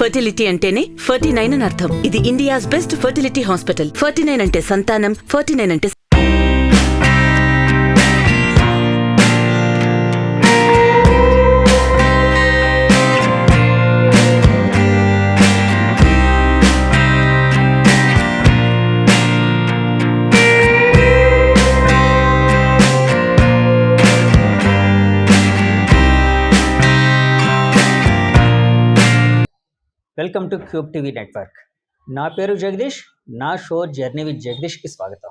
Fertility అంటేనే 49 అని అర్థం. ఇది ఇండియాస్ బెస్ట్ ఫర్టిలిటీ హాస్పిటల్. 49 అంటే సంతానం, 49 అంటే welcome to cube TV network. నా పేరు జగదీష్. నా షో జర్నీ విత్ జగదీష్కి స్వాగతం.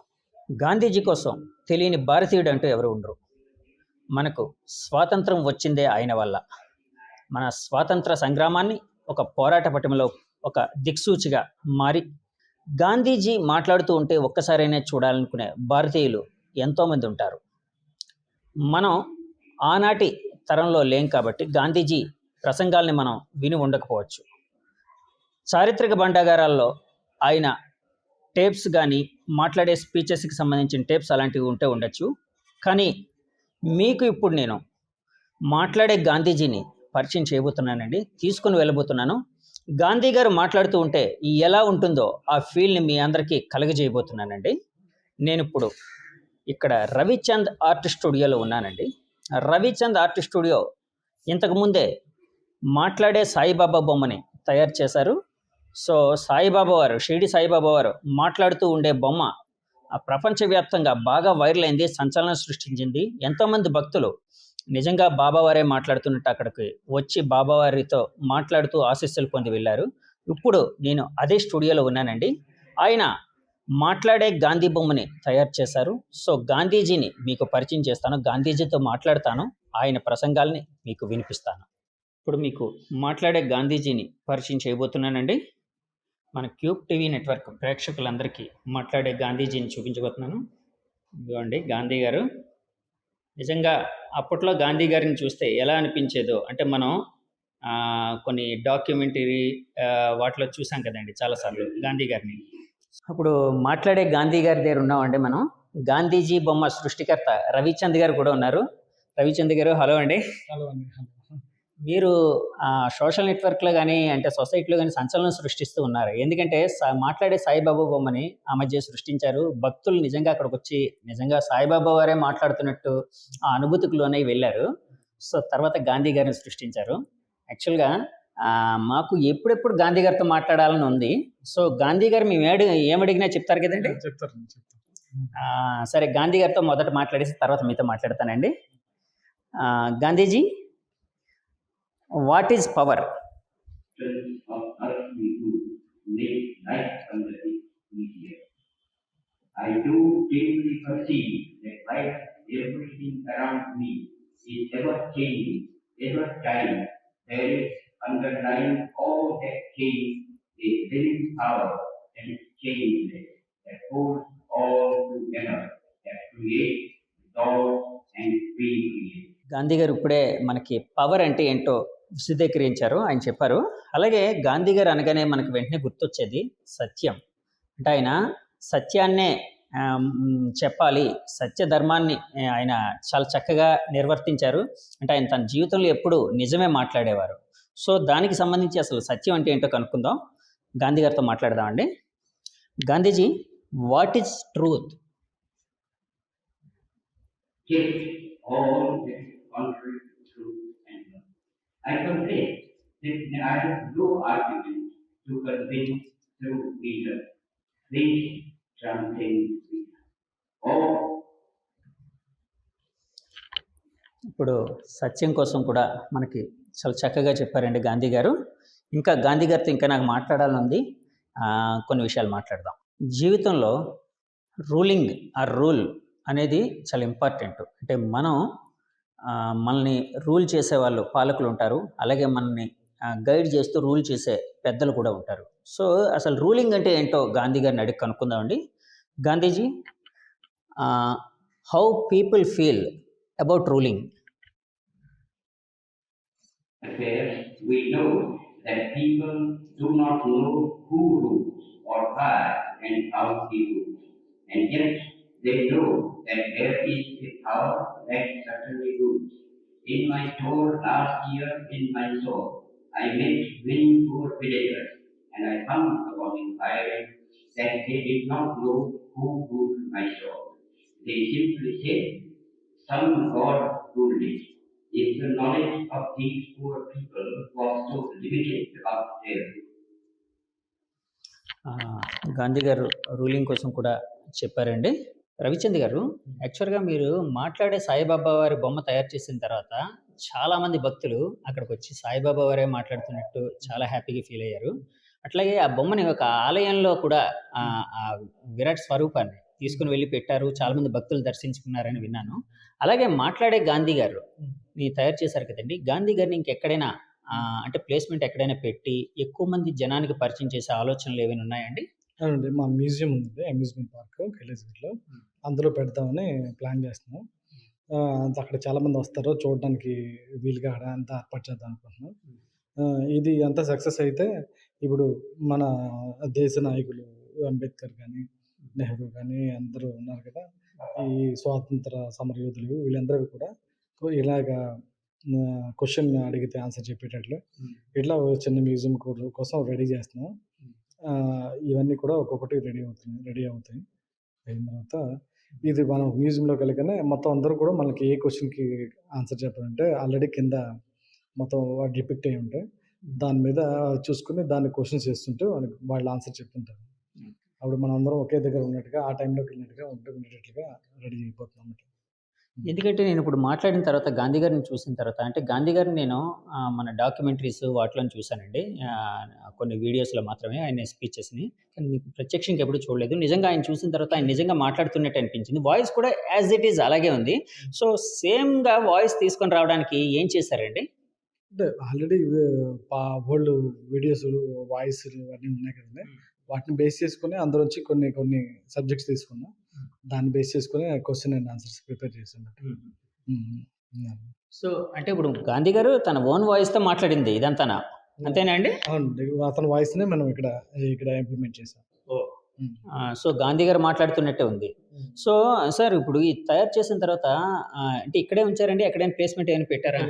గాంధీజీ కోసం తెలియని భారతీయుడు అంటూ ఎవరు ఉండరు. మనకు స్వాతంత్రం వచ్చిందే ఆయన వల్ల. మన స్వాతంత్ర సంగ్రామాన్ని ఒక పోరాట పటిమలో ఒక దిక్సూచిగా మారి గాంధీజీ మాట్లాడుతూ ఉంటే ఒక్కసారైనా చూడాలనుకునే భారతీయులు ఎంతోమంది ఉంటారు. మనం ఆనాటి తరంలో లేం కాబట్టి గాంధీజీ ప్రసంగాల్ని మనం విని ఉండకపోవచ్చు. చారిత్రక భాండాగారాల్లో ఆయన టేప్స్ కానీ మాట్లాడే స్పీచెస్కి సంబంధించిన టేప్స్ అలాంటివి ఉంటే ఉండొచ్చు. కానీ మీకు ఇప్పుడు నేను మాట్లాడే గాంధీజీని పరిచయం చేయబోతున్నానండి, తీసుకుని వెళ్ళబోతున్నాను. గాంధీ గారు మాట్లాడుతూ ఉంటే ఎలా ఉంటుందో ఆ ఫీల్ని మీ అందరికీ కలగజేయబోతున్నానండి. నేను ఇప్పుడు ఇక్కడ రవిచంద్ ఆర్ట్ స్టూడియోలో ఉన్నానండి. రవిచంద్ ఆర్ట్ స్టూడియో ఇంతకుముందే మాట్లాడే సాయిబాబా బొమ్మని తయారు చేశారు. సో సాయిబాబా వారు, షిరిడి సాయిబాబా వారు మాట్లాడుతూ ఉండే బొమ్మ ప్రపంచవ్యాప్తంగా బాగా వైరల్ అయింది, సంచలనం సృష్టించింది. ఎంతోమంది భక్తులు నిజంగా బాబావారే మాట్లాడుతున్నట్టు అక్కడికి వచ్చి బాబావారితో మాట్లాడుతూ ఆశీస్సులు పొంది వెళ్ళారు. ఇప్పుడు నేను అదే స్టూడియోలో ఉన్నానండి. ఆయన మాట్లాడే గాంధీ బొమ్మని తయారు చేశారు. సో గాంధీజీని మీకు పరిచయం చేస్తాను, గాంధీజీతో మాట్లాడతాను, ఆయన ప్రసంగాల్ని మీకు వినిపిస్తాను. ఇప్పుడు మీకు మాట్లాడే గాంధీజీని పరిచయం చేయబోతున్నానండి. మన క్యూబ్ టీవీ నెట్వర్క్ ప్రేక్షకులందరికీ మాట్లాడే గాంధీజీని చూపించబోతున్నాను. ఇదిగోండి గాంధీ గారు. నిజంగా అప్పట్లో గాంధీ గారిని చూస్తే ఎలా అనిపించేదో అంటే మనం కొన్ని డాక్యుమెంటరీ వాటిలో చూసాం కదండి చాలాసార్లు గాంధీ గారిని. అప్పుడు మాట్లాడే గాంధీ గారి దగ్గర ఉన్నామండి మనం. గాంధీజీ బొమ్మ సృష్టికర్త రవిచంద్ గారు కూడా ఉన్నారు. రవిచంద్ గారు హలో అండి. హలో అండి. మీరు సోషల్ నెట్వర్క్లో కానీ అంటే సొసైటీలో కానీ సంచలనం సృష్టిస్తూ ఉన్నారు. ఎందుకంటే మాట్లాడే సాయిబాబా బొమ్మని ఆ మధ్య సృష్టించారు. భక్తులు నిజంగా అక్కడికి వచ్చి నిజంగా సాయిబాబా వారే మాట్లాడుతున్నట్టు ఆ అనుభూతికి లోనై వెళ్ళారు. సో తర్వాత గాంధీ గారిని సృష్టించారు. యాక్చువల్గా మాకు ఎప్పుడెప్పుడు గాంధీ గారితో మాట్లాడాలని ఉంది. సో గాంధీ గారు మేము ఏమడిగినా చెప్తారు కదండి. చెప్తారు. సరే గాంధీ గారితో మొదట మాట్లాడేసి తర్వాత మీతో మాట్లాడతానండి. Gandhiji, what is power? Of earth we do make light under the easier. I do dimly perceive that while everything around me is ever changing, ever time, there is underlying all that change a living power that is changeless, that holds all together, that creates, dissolves, and recreates. Gandhi గారు ఇప్పుడే మనకి power అంటే ఏంటో విశదీకరించారు, ఆయన చెప్పారు. అలాగే గాంధీ గారు అనగానే మనకు వెంటనే గుర్తొచ్చేది సత్యం. అంటే ఆయన సత్యాన్నే చెప్పాలి, సత్య ధర్మాన్ని ఆయన చాలా చక్కగా నిర్వర్తించారు. అంటే ఆయన తన జీవితంలో ఎప్పుడు నిజమే మాట్లాడేవారు. సో దానికి సంబంధించి అసలు సత్యం అంటే ఏంటో కనుక్కుందాం, గాంధీ గారితో మాట్లాడదామండి. Gandhiji, what is truth? All that is contrary to truth and love. I confess that I have no argument to convince through reason. Faith transcends reason. All. ఇప్పుడు సత్యం కోసం కూడా మనకి చాలా చక్కగా చెప్పారండి గాంధీ గారు. ఇంకా గాంధీ గారితో ఇంకా నాకు మాట్లాడాలని ఉంది, కొన్ని విషయాలు మాట్లాడదాం. జీవితంలో రూలింగ్ ఆర్ రూల్ అనేది చాలా ఇంపార్టెంట్. అంటే మనల్ని రూల్ చేసేవాళ్ళు పాలకులు ఉంటారు, అలాగే మనల్ని గైడ్ చేస్తూ రూల్ చేసే పెద్దలు కూడా ఉంటారు. సో అసలు రూలింగ్ అంటే ఏంటో గాంధీ గారిని అడిగి కనుక్కుందామండి. Gandhiji, how people feel about ruling? We know that people do not know who rules or why and how he rules, and yet they know that there is a power that certainly rules. In my soul last year, in my soul, I met many poor villagers, and I found upon inquiry that they did not know who ruled Mysore. They simply said, some god ruled it. If the knowledge of these poor people was so limited up there, Gandhi గారు ruling కోసం కూడా చెప్పారండి. రవిచంద్ గారు, యాక్చువల్గా మీరు మాట్లాడే సాయిబాబా వారి బొమ్మ తయారు చేసిన తర్వాత చాలామంది భక్తులు అక్కడికి వచ్చి సాయిబాబా వారే మాట్లాడుతున్నట్టు చాలా హ్యాపీగా ఫీల్ అయ్యారు. అట్లాగే ఆ బొమ్మని ఒక ఆలయంలో కూడా ఆ విరాట్ స్వరూపాన్ని తీసుకుని వెళ్ళి పెట్టారు, చాలామంది భక్తులు దర్శించుకున్నారని విన్నాను. అలాగే మాట్లాడే గాంధీ గారు తయారు చేశారు కదండి, గాంధీ గారిని ఇంకెక్కడైనా అంటే ప్లేస్మెంట్ ఎక్కడైనా పెట్టి ఎక్కువ మంది జనానికి పరిచయం చేసే ఆలోచనలు ఏమైనా ఉన్నాయండి? అవునండి. మా మ్యూజియం ఉంది, అమ్యూజ్మెంట్ పార్క్ కైలాసగిరిలో. అందులో పెడదామని ప్లాన్ చేస్తున్నాం. అక్కడ చాలామంది వస్తారు చూడడానికి, వీలుగా ఆడ అంతా ఏర్పాటు చేద్దాం అనుకుంటున్నాం. ఇది అంతా సక్సెస్ అయితే ఇప్పుడు మన దేశ నాయకులు అంబేద్కర్ కానీ, నెహ్రూ కానీ అందరూ ఉన్నారు కదా, ఈ స్వాతంత్ర సమరయోధులు వీళ్ళందరూ కూడా ఇలాగా క్వశ్చన్ అడిగితే ఆన్సర్ చెప్పేటట్లు ఇట్లా ఒక చిన్న మ్యూజియం కోసం రెడీ చేస్తున్నాం. ఇవన్నీ కూడా ఒక్కొక్కటి రెడీ అవుతాయి. అయిన తర్వాత ఇది మనం మ్యూజియంలోకి వెళ్ళగానే మొత్తం అందరూ కూడా మనకి ఏ క్వశ్చన్కి ఆన్సర్ చెప్పాలంటే ఆల్రెడీ కింద మొత్తం డిపిక్ట్ అయి ఉంటాయి. దాని మీద చూసుకుని దాన్ని క్వశ్చన్స్ చేస్తుంటే వాళ్ళు ఆన్సర్ చెప్తుంటారు. అప్పుడు మనం అందరం ఒకే దగ్గర ఉన్నట్టుగా, ఆ టైంలోకి వెళ్ళినట్టుగా ఉండేటట్లుగా రెడీ అయిపోతున్నాం అన్నమాట. ఎందుకంటే నేను ఇప్పుడు మాట్లాడిన తర్వాత గాంధీ గారిని చూసిన తర్వాత, అంటే గాంధీ గారిని నేను మన డాక్యుమెంటరీస్ వాటిలో చూశానండి, కొన్ని వీడియోస్లో మాత్రమే ఆయన స్పీచెస్ని, కానీ మీకు ప్రత్యక్షంగా ఎప్పుడు చూడలేదు. నిజంగా ఆయన చూసిన తర్వాత ఆయన నిజంగా మాట్లాడుతున్నట్టు అనిపించింది. వాయిస్ కూడా యాజ్ ఇట్ ఈజ్ అలాగే ఉంది. సో సేమ్గా వాయిస్ తీసుకొని రావడానికి ఏం చేశారండి? అంటే ఆల్రెడీ ఓల్డ్ వీడియోస్, వాయిస్ అన్నీ ఉన్నాయి కదండి, వాటిని బేస్ చేసుకుని అందులోంచి కొన్ని సబ్జెక్ట్స్ తీసుకున్నాం. దాన్ని బేస్ చేసుకుని క్వశ్చన్ అండ్ ఆన్సర్స్ ప్రిపేర్ చేసాను. సో అంటే ఇప్పుడు గాంధీ గారు తన ఓన్ వాయిస్తో మాట్లాడింది ఇదంతానా, అంతేనా అండి? అవునండి, అతని వాయిస్నే మనం ఇక్కడ ఇంప్లిమెంట్ చేసాం. సో గాంధీ గారు మాట్లాడుతున్నట్టే ఉంది. సో సార్ ఇప్పుడు ఈ తయారు చేసిన తర్వాత అంటే ఇక్కడే ఉంచారండి, ఎక్కడైనా ప్లేస్మెంట్ ఏమైనా పెట్టారా?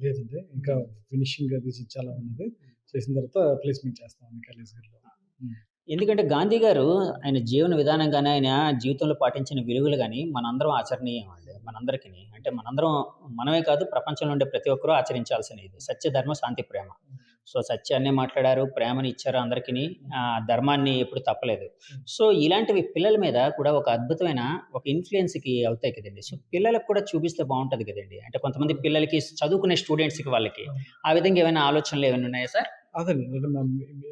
లేదండి, ఇంకా ఫినిషింగ్ అది చాలా ఉన్నది. చేసిన తర్వాత ప్లేస్మెంట్ చేస్తాం కైలాసగిరిలో. ఎందుకంటే గాంధీ గారు ఆయన జీవన విధానం కానీ, ఆయన జీవితంలో పాటించిన విలువలు కానీ మనందరం ఆచరణీయం అండి. మనందరికీ అంటే మనమే కాదు, ప్రపంచంలో ఉండే ప్రతి ఒక్కరూ ఆచరించాల్సినది సత్య, ధర్మ, శాంతి, ప్రేమ. సో సత్యాన్నే మాట్లాడారు, ప్రేమని ఇచ్చారు అందరికీ, ధర్మాన్ని ఎప్పుడు తప్పలేదు. సో ఇలాంటివి పిల్లల మీద కూడా ఒక అద్భుతమైన ఒక ఇన్ఫ్లుయెన్స్కి అవుతాయి కదండి. సో పిల్లలకు కూడా చూపిస్తే బాగుంటుంది కదండి. అంటే కొంతమంది పిల్లలకి, చదువుకునే స్టూడెంట్స్కి, వాళ్ళకి ఆ విధంగా ఏమైనా ఆలోచనలు ఏమైనా ఉన్నాయా సార్? అదండి, అంటే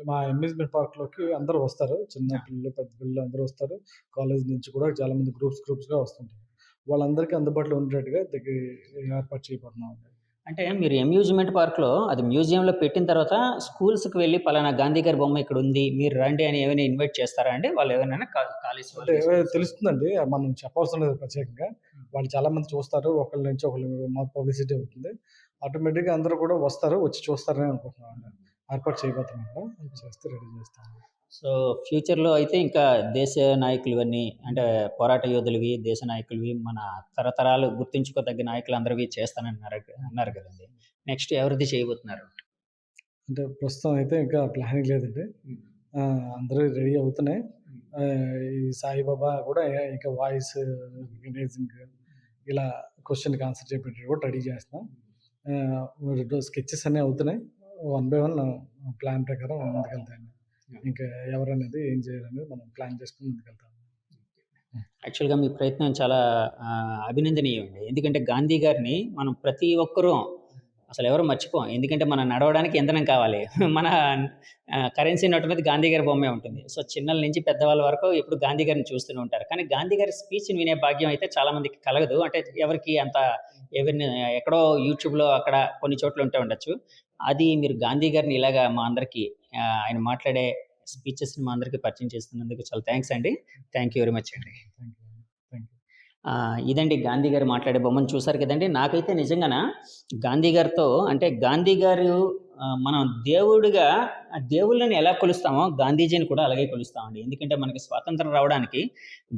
మా అమ్యూజ్మెంట్ పార్క్లోకి అందరూ వస్తారు, చిన్న పిల్లలు, పెద్ద పిల్లలు అందరూ వస్తారు. కాలేజ్ నుంచి కూడా చాలామంది గ్రూప్స్గా వస్తుంటారు. వాళ్ళందరికీ అందుబాటులో ఉండేట్టుగా ఏర్పాటు చేయబోతున్నాం. అంటే మీరు అమ్యూజ్మెంట్ పార్క్లో అది మ్యూజియంలో పెట్టిన తర్వాత స్కూల్స్కి వెళ్ళి పలానా గాంధీ గారి బొమ్మ ఇక్కడ ఉంది, మీరు రండి అని ఏమైనా ఇన్వైట్ చేస్తారా అండి? వాళ్ళు ఏమైనా కాలేజ్ అంటే తెలుస్తుందండి, మనం చెప్పవలసిన లేదు ప్రత్యేకంగా. వాళ్ళు చాలామంది చూస్తారు, ఒకళ్ళ నుంచి ఒకళ్ళు పబ్లిసిటీ అవుతుంది. ఆటోమేటిక్గా అందరూ కూడా వస్తారు, వచ్చి చూస్తారని అనుకుంటున్నాం. ఏర్పాటు చేయబోతున్నాం, చేస్తే రెడీ చేస్తాం. సో ఫ్యూచర్లో అయితే ఇంకా దేశ నాయకులు ఇవన్నీ, అంటే పోరాట యోధులవి, దేశ నాయకులవి, మన తరతరాలు గుర్తుంచుకోదగ్గ నాయకులు అందరివి అన్నారు కదండి. నెక్స్ట్ ఎవరిది చేయబోతున్నారు? అంటే ప్రస్తుతం అయితే ఇంకా ప్లానింగ్ లేదండి, అందరూ రెడీ అవుతున్నాయి. ఈ సాయిబాబా కూడా ఇంకా వాయిస్ రికగ్నైజింగ్, ఇలా క్వశ్చన్కి ఆన్సర్ చెప్పేటట్టు కూడా రెడీ చేస్తున్నాం. స్కెచెస్ అన్నీ అవుతున్నాయి. 1 by 1 ప్లాన్ ప్రకారం ముందుకెళ్తాయండి. ఇంకా ఎవరనేది ఏం చేయాలనేది మనం ప్లాన్ చేసుకుని ముందుకెళ్తాం. యాక్చువల్గా మీ ప్రయత్నం చాలా అభినందనీయం అండి. ఎందుకంటే గాంధీ గారిని మనం ప్రతి ఒక్కరూ అసలు ఎవరు మర్చిపోం. ఎందుకంటే మనం నడవడానికి ఇంధనం కావాలి. మన కరెన్సీ నోట్ మీద గాంధీ గారి బొమ్మే ఉంటుంది. సో చిన్నల నుంచి పెద్దవాళ్ళ వరకు ఎప్పుడు గాంధీ గారిని చూస్తూనే ఉంటారు. కానీ గాంధీ గారి స్పీచ్ని వినే భాగ్యం అయితే చాలామందికి కలగదు. అంటే ఎవరికి అంత ఎక్కడో యూట్యూబ్లో అక్కడ కొన్ని చోట్ల ఉంటే ఉండొచ్చు. అది మీరు గాంధీ గారిని ఇలాగా మా అందరికీ ఆయన మాట్లాడే స్పీచెస్ని మా అందరికీ పరిచయం చేస్తున్నందుకు చాలా థ్యాంక్స్ అండి. థ్యాంక్ యూ వెరీ మచ్ అండి. ఇదండి గాంధీ గారు మాట్లాడే బొమ్మను చూసారు కదండి. నాకైతే నిజంగాన గాంధీ గారితో, అంటే గాంధీ గారు మనం దేవుళ్ళని ఎలా కొలుస్తామో గాంధీజీని కూడా అలాగే కొలుస్తామండి. ఎందుకంటే మనకి స్వాతంత్రం రావడానికి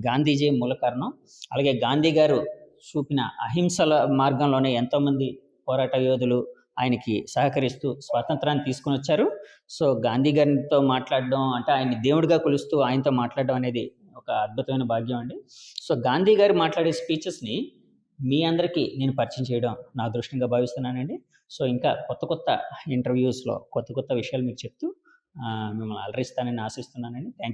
గాంధీజీ మూల కారణం. అలాగే గాంధీ గారు చూపిన అహింసల మార్గంలోనే ఎంతోమంది పోరాట యోధులు ఆయనకి సహకరిస్తూ స్వాతంత్రాన్ని తీసుకొని వచ్చారు. సో గాంధీ గారితో మాట్లాడడం అంటే ఆయన్ని దేవుడిగా కొలుస్తూ ఆయనతో మాట్లాడడం అనేది ఒక అద్భుతమైన భాగ్యం అండి. సో గాంధీ గారు మాట్లాడే స్పీచెస్ని మీ అందరికీ నేను పరిచయం చేయడం నా అదృష్టంగా భావిస్తున్నానండి. సో ఇంకా కొత్త ఇంటర్వ్యూస్లో కొత్త విషయాలు మీకు చెప్తూ మిమ్మల్ని అలరిస్తానని ఆశిస్తున్నానండి. థ్యాంక్